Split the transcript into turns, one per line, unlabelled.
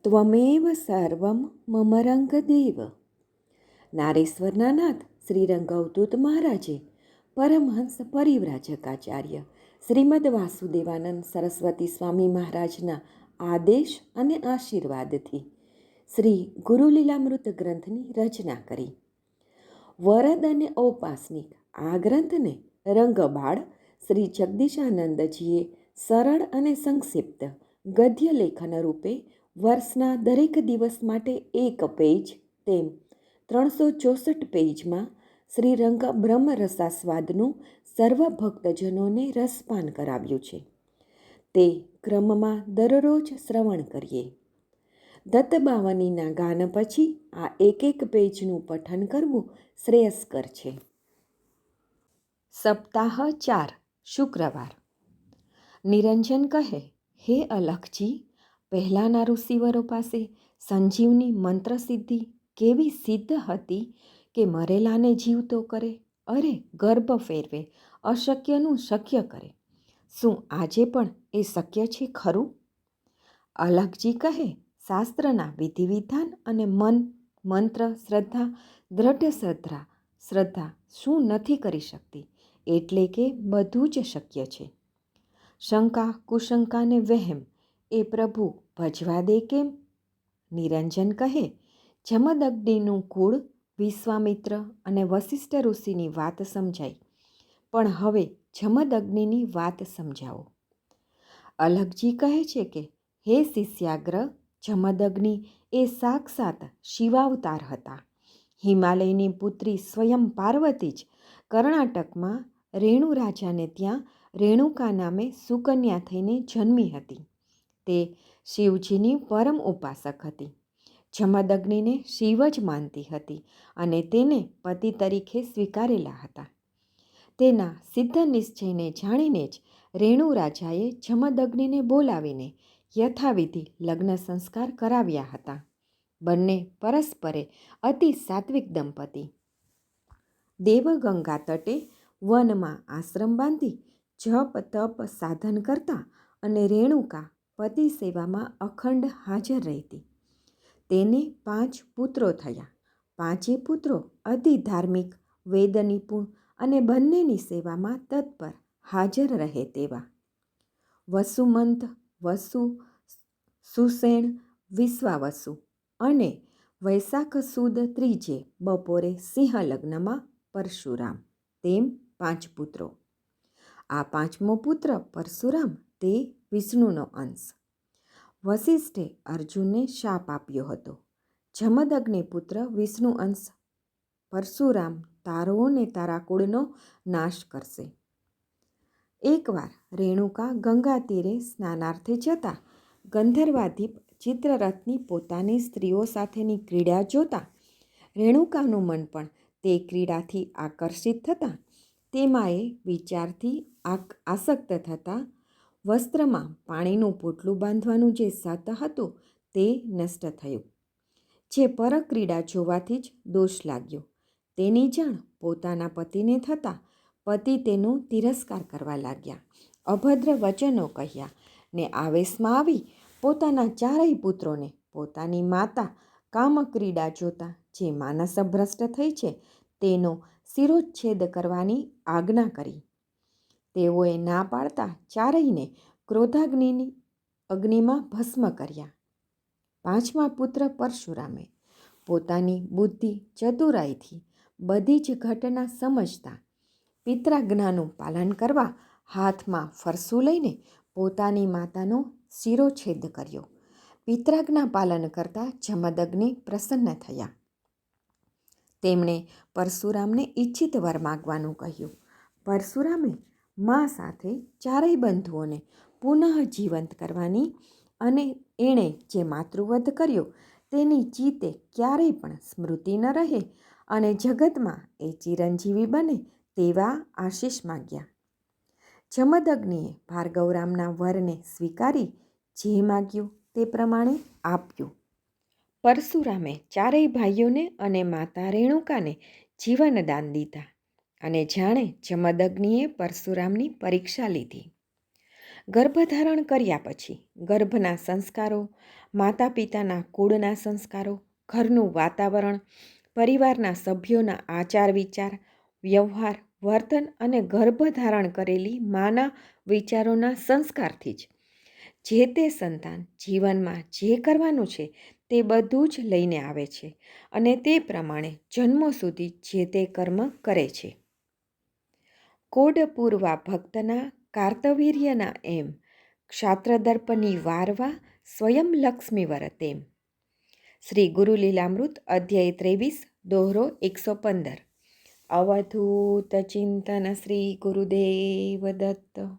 ત્વમેવ સર્વમ મમ રંગદેવ. નારેશ્વરના નાથ શ્રી રંગઅવધૂત મહારાજે પરમહંસ પરિવ્રાજકાચાર્ય શ્રીમદ વાસુદેવાનંદ સરસ્વતી સ્વામી મહારાજના આદેશ અને આશીર્વાદથી શ્રી ગુરુલીલામૃત ગ્રંથની રચના કરી. વરદ અને ઔપાસનિક આ ગ્રંથને રંગબાળ શ્રી જગદીશાનંદજીએ સરળ અને સંક્ષિપ્ત ગદ્ય લેખન રૂપે વર્ષના દરેક દિવસ માટે એક પેજ તેમ 364 પેજમાં શ્રીરંગ બ્રહ્મરસાસ્વાદનું સર્વ ભક્તજનોને રસપાન કરાવ્યું છે. તે ક્રમમાં દરરોજ શ્રવણ કરીએ. દત્તબાવનીના ગાન પછી આ એક પેજનું પઠન કરવું શ્રેયસ્કર છે. સપ્તાહ 4 શુક્રવાર. નિરંજન કહે, હે અલખજી, પહેલાંના ઋષિવરો પાસે સંજીવની મંત્ર સિદ્ધિ કેવી સિદ્ધ હતી કે મરેલાને જીવતો કરે, અરે ગર્ભ ફેરવે, અશક્યનું શક્ય કરે. શું આજે પણ એ શક્ય છે ખરું? અલખજી કહે, શાસ્ત્રના વિધિ વિધાન અને મન મંત્ર શ્રદ્ધા દ્રઢ શ્રદ્ધા શું નથી કરી શકતી? એટલે કે બધું જ શક્ય છે. શંકા કુશંકાને વહેમ એ પ્રભુ ભજવા દે કેમ? નિરંજન કહે, જમદગ્નિનું કુળ વિશ્વામિત્ર અને વશિષ્ઠ ઋષિની વાત સમજાઈ, પણ હવે જમદગ્નિની વાત સમજાવો. અલખજી કહે છે કે, હે શિષ્યાગ્રહ, જમદગ્નિ એ સાક્ષાત શિવાવતાર હતા. હિમાલયની પુત્રી સ્વયં પાર્વતી જ કર્ણાટકમાં રેણુ રાજાને ત્યાં રેણુકા નામે સુકન્યા થઈને જન્મી હતી. તે શિવજીની પરમ ઉપાસક હતી. જમદગ્નિને શિવ જ માનતી હતી અને તેને પતિ તરીકે સ્વીકારેલા હતા. તેના સિદ્ધ નિશ્ચયને જાણીને જ રેણુ રાજાએ જમદગ્નિને બોલાવીને યથાવિધિ લગ્ન સંસ્કાર કરાવ્યા હતા. બંને પરસ્પરે અતિ સાત્વિક દંપતી. દેવગંગા તટે વનમાં આશ્રમ બાંધી જપ તપ સાધન કરતા અને રેણુકા પતિ સેવામાં અખંડ હાજર રહેતી. તેને 5 પુત્રો થયા. 5 પુત્રો અતિ ધાર્મિક, વેદ નિપુણ અને બંનેની સેવામાં તત્પર હાજર રહે તેવા. વસુમંત, વસુ, સુષેણ, વિશ્વાવસુ અને વૈશાખ સુદ ત્રીજે બપોરે સિંહ લગ્નમાં પરશુરામ, તેમ 5 પુત્રો. આ 5મો પુત્ર પરશુરામ તે વિષ્ણુનો અંશ. વશિષ્ઠે અર્જુનને શાપ આપ્યો હતો, જમદગ્નિ પુત્ર વિષ્ણુ અંશ પરશુરામ તારો ને તારા કુળનો નાશ કરશે. એકવાર રેણુકા ગંગા તીરે સ્નાનાર્થે જતા ગંધર્વાધિપ ચિત્રરથની પોતાની સ્ત્રીઓ સાથેની ક્રીડા જોતા રેણુકાનું મન પણ તે ક્રીડાથી આકર્ષિત થતાં તેમાં એ વિચારથી આસક્ત થતાં વસ્ત્રમાં પાણીનું પોટલું બાંધવાનું જે સત હતું તે નષ્ટ થયું. જે પરક્રીડા જોવાથી જ દોષ લાગ્યો. તેની જાણ પોતાના પતિને થતાં પતિ તેનો તિરસ્કાર કરવા લાગ્યા, અભદ્ર વચનો કહ્યા ને આવેશમાં આવી પોતાના 4 પુત્રોને પોતાની માતા કામક્રીડા જોતા જે માનસ ભ્રષ્ટ થઈ છે તેનો શિરોચ્છેદ કરવાની આજ્ઞા કરી. તેઓએ ના પાડતા 4ને ક્રોધાગ્નિની અગ્નિમાં ભસ્મ કર્યા. 5મા પુત્ર પરશુરામે પોતાની બુદ્ધિ ચતુરાઈથી બધી જ ઘટના સમજતા પિત્રાજ્ઞાનું પાલન કરવા હાથમાં ફરસું લઈને પોતાની માતાનો શિરોચ્છેદ કર્યો. પિત્રાજ્ઞા પાલન કરતા જમદગ્નિ પ્રસન્ન થયા. તેમણે પરશુરામને ઈચ્છિત વર માગવાનું કહ્યું. પરશુરામે મા સાથે 4 બંધુઓને પુનઃ જીવંત કરવાની અને એણે જે માતૃવધ કર્યો તેની ચિતે ક્યારેય પણ સ્મૃતિ ન રહે અને જગતમાં એ ચિરંજીવી બને તેવા આશીષ માગ્યા. જમદગ્નિએ ભાર્ગવરામના વરને સ્વીકારી જે માગ્યું તે પ્રમાણે આપ્યું. પરશુરામે 4 ભાઈઓને અને માતા રેણુકાને જીવનદાન દીધા અને જાણે જમદગ્નિએ પરશુરામની પરીક્ષા લીધી. ગર્ભધારણ કર્યા પછી ગર્ભના સંસ્કારો, માતા પિતાના કુળના સંસ્કારો, ઘરનું વાતાવરણ, પરિવારના સભ્યોના આચાર વિચાર, વ્યવહાર, વર્તન અને ગર્ભધારણ કરેલી માના વિચારોના સંસ્કારથી જ જે તે સંતાન જીવનમાં જે કરવાનું છે તે બધું જ લઈને આવે છે અને તે પ્રમાણે જન્મો સુધી જે તે કર્મ કરે છે. કોડ પૂરવા ભક્તના કાર્તવીર્યના એમ, ક્ષાત્રદર્પની વારવા સ્વયં લક્ષ્મીવર તેમ. શ્રી ગુરુ લીલામૃત અધ્યાય 23 દોહરો 115. અવધૂત ચિંતન શ્રી ગુરુદેવ દત્ત.